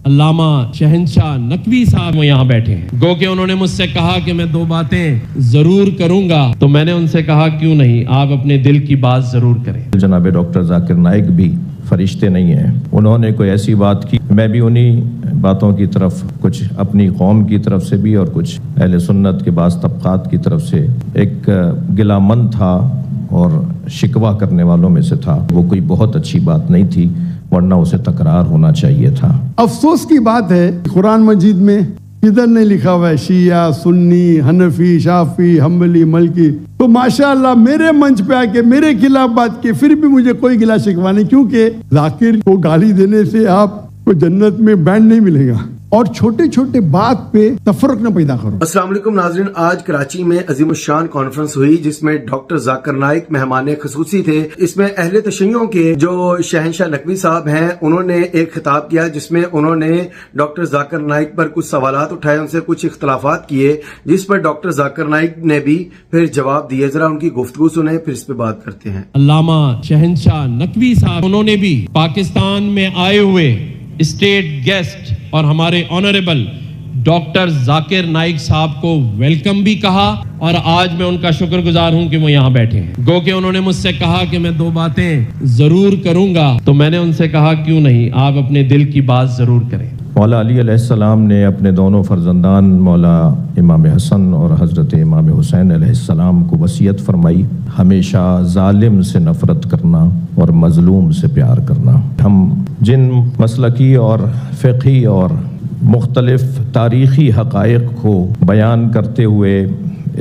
علامہ شہنشاہ نقوی صاحب یہاں بیٹھے ہیں. گو کہ انہوں نے مجھ سے کہا کہ میں 2 باتیں ضرور کروں گا, تو میں نے ان سے کہا کیوں نہیں, آپ اپنے دل کی بات ضرور کریں. جناب ڈاکٹر ذاکر نائک بھی فرشتے نہیں ہیں. انہوں نے کوئی ایسی بات کی, میں بھی انہی باتوں کی طرف, کچھ اپنی قوم کی طرف سے بھی اور کچھ اہل سنت کے بعض طبقات کی طرف سے ایک گلہ مند تھا اور شکوہ کرنے والوں میں سے تھا. وہ کوئی بہت اچھی بات نہیں تھی, ورنہ اسے تکرار ہونا چاہیے تھا. افسوس کی بات ہے قرآن مجید میں ادھر نہیں لکھا ہوا ہے شیعہ, سنی, حنفی, شافعی, حنبلی, مالکی. تو ماشاءاللہ میرے منچ پہ آ کے میرے خلاف بات کی, پھر بھی مجھے کوئی گلا شکوہ نہیں, کیونکہ ذاکر کو گالی دینے سے آپ کو جنت میں بینڈ نہیں ملے گا. اور چھوٹے چھوٹے بات پہ تفرق نہ پیدا کرو. السلام علیکم ناظرین, آج کراچی میں عظیم الشان کانفرنس ہوئی جس میں ڈاکٹر ذاکر نائک مہمان خصوصی تھے. اس میں اہل تشیعوں کے جو شہنشاہ نقوی صاحب ہیں انہوں نے ایک خطاب کیا جس میں انہوں نے ڈاکٹر ذاکر نائک پر کچھ سوالات اٹھائے, ان سے کچھ اختلافات کیے, جس پر ڈاکٹر ذاکر نائک نے بھی پھر جواب دیے. ذرا ان کی گفتگو سنیں پھر اس پہ بات کرتے ہیں. علامہ شہنشاہ نقوی صاحب انہوں نے بھی پاکستان میں آئے ہوئے اسٹیٹ گیسٹ اور ہمارے آنریبل ڈاکٹر ذاکر نائک صاحب کو ویلکم بھی کہا, اور آج میں ان کا شکر گزار ہوں کہ وہ یہاں بیٹھے ہیں. گو کہ انہوں نے مجھ سے کہا کہ میں 2 باتیں ضرور کروں گا, تو میں نے ان سے کہا کیوں نہیں, آپ اپنے دل کی بات ضرور کریں. مولا علی علیہ السلام نے اپنے دونوں فرزندان مولا امام حسن اور حضرت امام حسین علیہ السلام کو وصیت فرمائی, ہمیشہ ظالم سے نفرت کرنا اور مظلوم سے پیار کرنا. ہم جن مسلکی اور فقہی اور مختلف تاریخی حقائق کو بیان کرتے ہوئے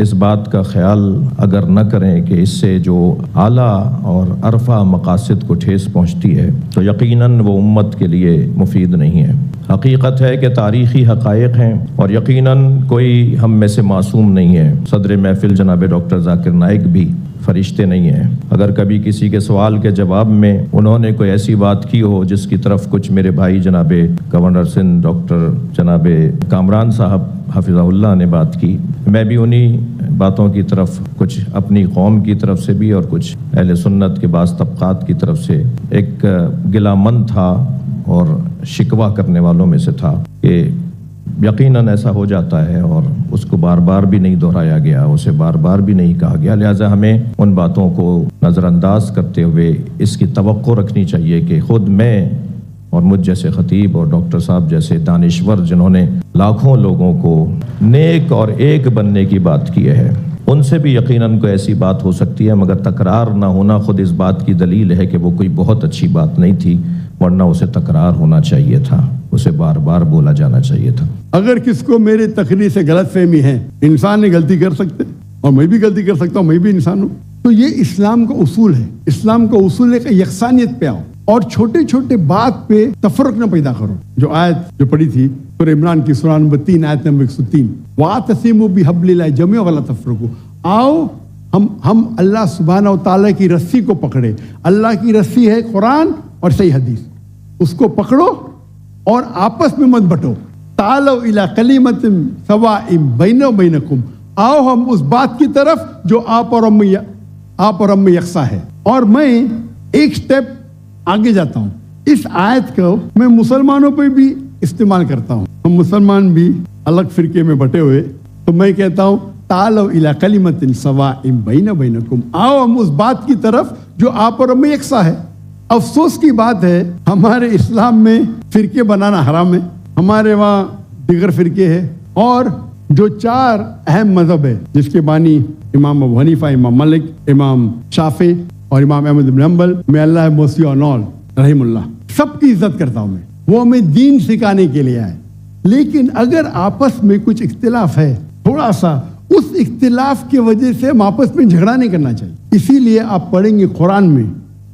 اس بات کا خیال اگر نہ کریں کہ اس سے جو اعلیٰ اور عرفہ مقاصد کو ٹھیس پہنچتی ہے, تو یقیناً وہ امت کے لیے مفید نہیں ہے. حقیقت ہے کہ تاریخی حقائق ہیں اور یقیناً کوئی ہم میں سے معصوم نہیں ہے. صدر محفل جناب ڈاکٹر ذاکر نائک بھی فرشتے نہیں ہیں. اگر کبھی کسی کے سوال کے جواب میں انہوں نے کوئی ایسی بات کی ہو جس کی طرف کچھ میرے بھائی جناب گورنر سندھ ڈاکٹر جناب کامران صاحب حفظہ اللہ نے بات کی, میں بھی انہی باتوں کی طرف, کچھ اپنی قوم کی طرف سے بھی اور کچھ اہل سنت کے بعض طبقات کی طرف سے ایک گلہ مند تھا اور شکوہ کرنے والوں میں سے تھا کہ یقیناً ایسا ہو جاتا ہے اور اس کو بار بار بھی نہیں دہرایا گیا, اسے بار بار بھی نہیں کہا گیا. لہٰذا ہمیں ان باتوں کو نظر انداز کرتے ہوئے اس کی توقع رکھنی چاہیے کہ خود میں اور مجھ جیسے خطیب اور ڈاکٹر صاحب جیسے دانشور جنہوں نے لاکھوں لوگوں کو نیک اور ایک بننے کی بات کی ہے, ان سے بھی یقیناً کوئی ایسی بات ہو سکتی ہے, مگر تکرار نہ ہونا خود اس بات کی دلیل ہے کہ وہ کوئی بہت اچھی بات نہیں تھی, ورنہ اسے تکرار ہونا چاہیے تھا, اسے بار بار بولا جانا چاہیے تھا. اگر کس کو میری تقریر سے غلط فہمی ہے, انسان نے غلطی کر سکتے اور میں بھی غلطی کر سکتا ہوں, میں بھی انسان ہوں. تو یہ اسلام کا اصول ہے. اسلام کا اصول ہے کہ یکسانیت پہ آؤ اور چھوٹے چھوٹے بات پہ تفرق نہ پیدا کرو. جو آیت جو پڑھی تھی سورہ عمران کی سورہ نمبر 3 آیت نمبر 103, وَاعْتَصِمُوا بِحَبْلِ اللَّهِ جَمِيعًا وَلَا تَفَرَّقُوا. آؤ ہم اللہ سبحانہ و تعالیٰ کی رسی کو پکڑے. اللہ کی رسی ہے قرآن اور صحیح حدیث, اس کو پکڑو اور آپس میں مت بٹو. تعالوا الی کلمۃ سواء بیننا و بینکم, آؤ ہم اس بات کی طرف جو آپ اور ہم میں یکساں ہے. اور میں ایک سٹیپ آگے جاتا ہوں, اس آیت کو میں مسلمانوں پہ بھی استعمال کرتا ہوں. ہم مسلمان بھی الگ فرقے میں بٹے ہوئے, تو میں کہتا ہوں تعالوا الی کلمۃ سواء بیننا و بینکم, آؤ ہم اس بات کی طرف جو آپ اور ہم میں یکساں ہے. افسوس کی بات ہے ہمارے اسلام میں فرقے بنانا حرام ہے. ہمارے وہاں دیگر فرقے ہیں, اور جو 4 اہم مذہب ہے جس کے بانی امام ابو حنیفہ, امام مالک, امام شافعی اور امام احمد بن حنبل, میں اللہ موسی اونال رحم اللہ, سب کی عزت کرتا ہوں. وہ ہمیں دین سکھانے کے لیے آئے. لیکن اگر آپس میں کچھ اختلاف ہے تھوڑا سا, اس اختلاف کی وجہ سے ہم آپس میں جھگڑا نہیں کرنا چاہیے. اسی لیے آپ پڑھیں گے قرآن میں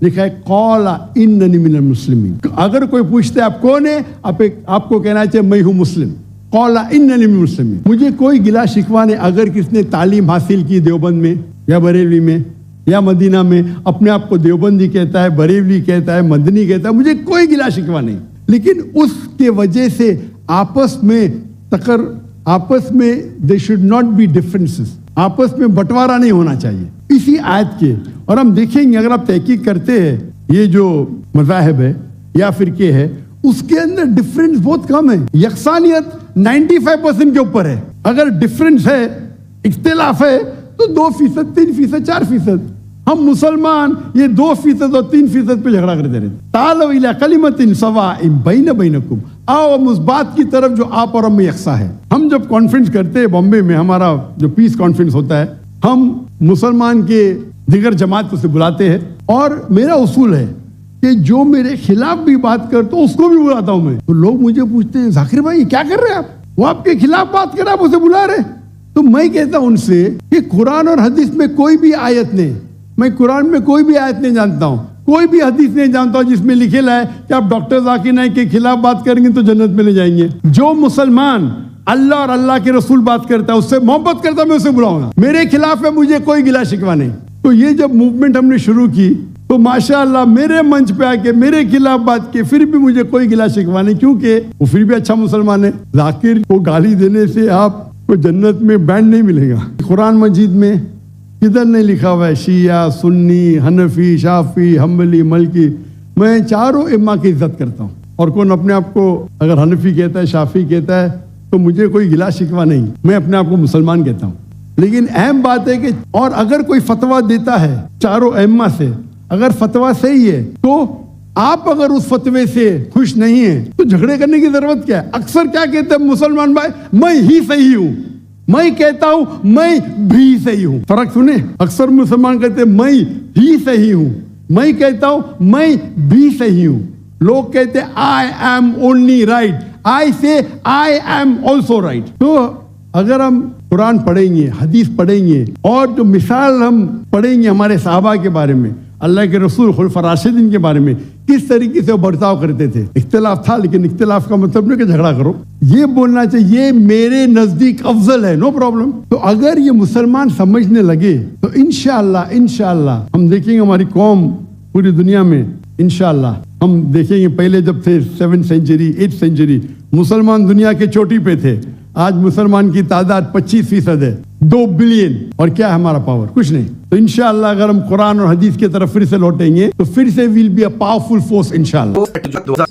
لکھا ہے قال اننی من المسلمین. اگر کوئی پوچھتے آپ کون ہے, آپ کو کہنا چاہیے میں ہوں مسلم. قال اننی من المسلمین. مجھے کوئی گلا شکوہ نہیں اگر کس نے تعلیم حاصل کی دیوبند میں یا بریلوی میں یا مدینہ میں, اپنے آپ کو دیوبندی کہتا ہے, بریلوی کہتا ہے, مدنی کہتا ہے, مجھے کوئی گلا شکوہ نہیں. لیکن اس کے وجہ سے آپس میں they should not be differences, آپس میں بٹوارا نہیں ہونا چاہیے اسی آیت کے. اور ہم دیکھیں گے اگر آپ تحقیق کرتے ہیں یہ جو مذاہب ہے یا فرقے ہے اس کے اندر ڈفرینس بہت کم ہے. یکسانیت 95% کے اوپر ہے. اگر ڈفرینس ہے، اختلاف ہے، تو 2%، 3%، 4%. ہم مسلمان یہ 2% اور 3% پہ جھگڑا کرتے رہتے. تعالوا الی کلمۃ سواء بینکم، آؤ ہم اس بات کی طرف جو آپ اور ہم میں یکساں ہے. ہم جب کانفرنس کرتے ہیں بامبے میں، ہمارا جو پیس کانفرنس ہوتا ہے، ہم مسلمان کے دیگر جماعت کو سے بلاتے ہیں، اور میرا اصول ہے کہ جو میرے خلاف بھی بات کرتا ہوں اس کو بھی بلاتا ہوں میں. تو لوگ مجھے پوچھتے ہیں ذاکر بھائی کیا کر رہے ہیں آپ، وہ آپ کے خلاف بات کر رہے ہیں، آپ اسے بلا رہے. تو میں کہتا ہوں ان سے کہ قرآن اور حدیث میں کوئی بھی آیت نہیں، میں قرآن میں کوئی بھی آیت نہیں جانتا ہوں، کوئی بھی حدیث نہیں جانتا ہوں جس میں لکھے ہے کہ آپ ڈاکٹر ذاکر نائک کے خلاف بات کریں گے تو جنت میں لے جائیں گے. جو مسلمان اللہ اور اللہ کے رسول بات کرتا ہے، اس سے محبت کرتا ہے، میں اسے بلاؤں گا. میرے خلاف ہے، مجھے کوئی گلا شکوہ نہیں. تو یہ جب موومنٹ ہم نے شروع کی تو ماشاءاللہ میرے منچ پہ آ کے میرے خلاف بات کی، پھر بھی مجھے کوئی گلا شکوہ نہیں، کیونکہ وہ پھر بھی اچھا مسلمان ہے. ذاکر کو گالی دینے سے آپ کو جنت میں بینڈ نہیں ملے گا. قرآن مجید میں کدھر نہیں لکھا ہوا ہے شیعہ، سنی، حنفی، شافعی، حنبلی، مالکی. میں چاروں ائمہ کی عزت کرتا ہوں، اور کون اپنے آپ کو اگر حنفی کہتا ہے، شافعی کہتا ہے، تو مجھے کوئی گلا شکوہ نہیں، میں اپنے آپ کو مسلمان کہتا ہوں. لیکن اہم بات ہے کہ اور اگر کوئی فتویٰ دیتا ہے چاروں ائمہ سے، اگر فتویٰ صحیح ہے تو آپ اگر اس فتوے سے خوش نہیں ہیں تو جھگڑے کرنے کی ضرورت کیا ہے. اکثر کیا کہتے ہیں مسلمان بھائی، میں ہی صحیح ہوں، میں کہتا ہوں میں بھی صحیح ہوں. فرق سنیں، اکثر مسلمان کہتے ہیں میں ہی صحیح ہوں، میں کہتا ہوں میں بھی صحیح ہوں. لوگ کہتے ہیں I am only right, I say I am also right. تو اگر ہم قرآن پڑھیں گے، حدیث پڑھیں گے، اور جو مثال ہم پڑھیں گے ہمارے صحابہ کے بارے میں، اللہ کے رسول خلفاء راشدین کے بارے میں، کس طریقے سے وہ برتاؤ کرتے تھے. اختلاف تھا، لیکن اختلاف کا مطلب نہیں کہ جھگڑا کرو. یہ بولنا چاہیے یہ میرے نزدیک افضل ہے، نو پرابلم. تو اگر یہ مسلمان سمجھنے لگے تو انشاءاللہ ہم دیکھیں گے ہماری قوم پوری دنیا میں، انشاءاللہ ہم دیکھیں گے. پہلے جب تھے 7th سینچری 8th سینچری مسلمان دنیا کے چوٹی پہ تھے، آج مسلمان کی تعداد 25% ہے، 2 بلین. اور کیا ہے ہمارا پاور؟ کچھ نہیں. تو انشاءاللہ اگر ہم قرآن اور حدیث کی طرف پھر سے لوٹیں گے تو پھر سے will be a powerful force انشاءاللہ.